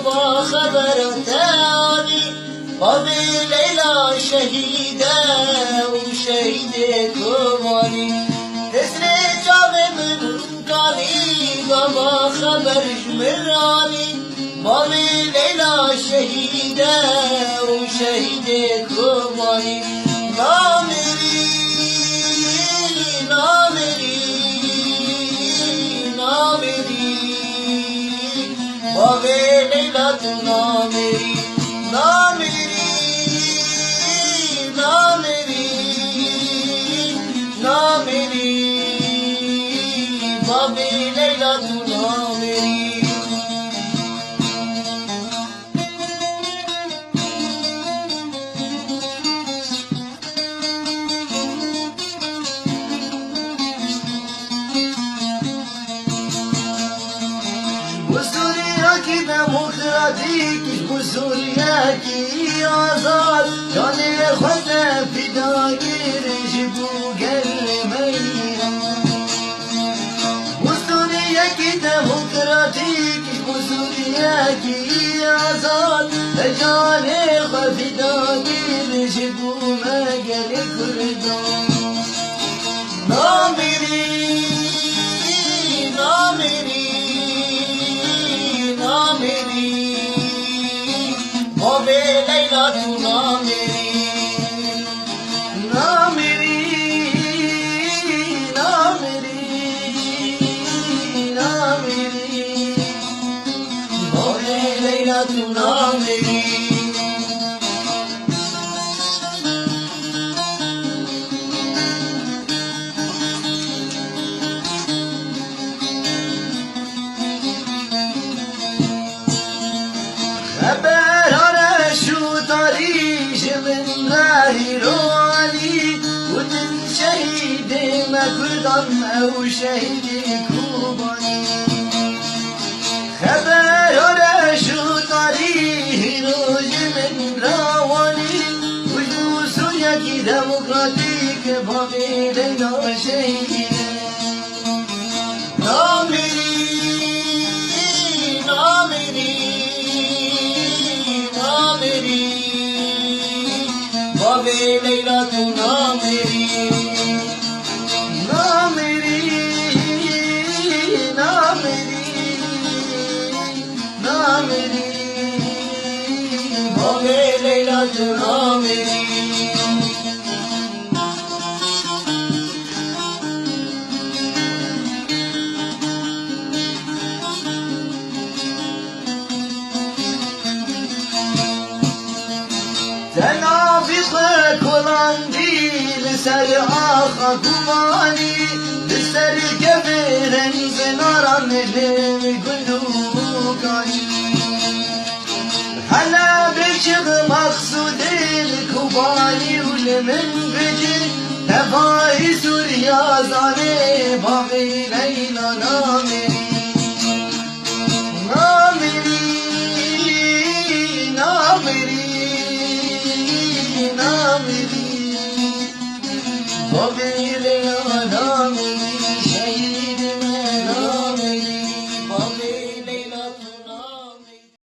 با خبر تانی بابی لیلا شهیده و شهید کمانی حسن جام منکانی با خبر شمرانی بابی لیلا شهیده و شهید کمانی نامری نامری نامری بابی لیلا تو نامری نامری نامری نامری بابی لیلا تو نامری کی دموکراتیک بزرگی کی آزاد جان خود فداگیر جبو گل میران بزرگی کی دموکراتیک بزرگی کی آزاد جان خود فداگیر جبو مگل کردان نامری نامری بابی لیلا تو نامری نامری نامری نامری بابی لیلا تو نامری رواني ودن شهيد مكردم أو شهيد كوباني خبر رشو طريق روج من رواني وجوس يكي ديمقراطيك بابي ليلا شهيد نامري نامري نامري بابی لیلا تو نامری نامری نامری نامری بابی لیلا تو نامری تنافق كلاندي لسر آخا كماني لسر كبير زنارا ملم قلوكاني هلا بشغ مقصود الكوباني ولمن بجي تفاي سوريا زاني بابي ليلا نامري نامري نامري بابی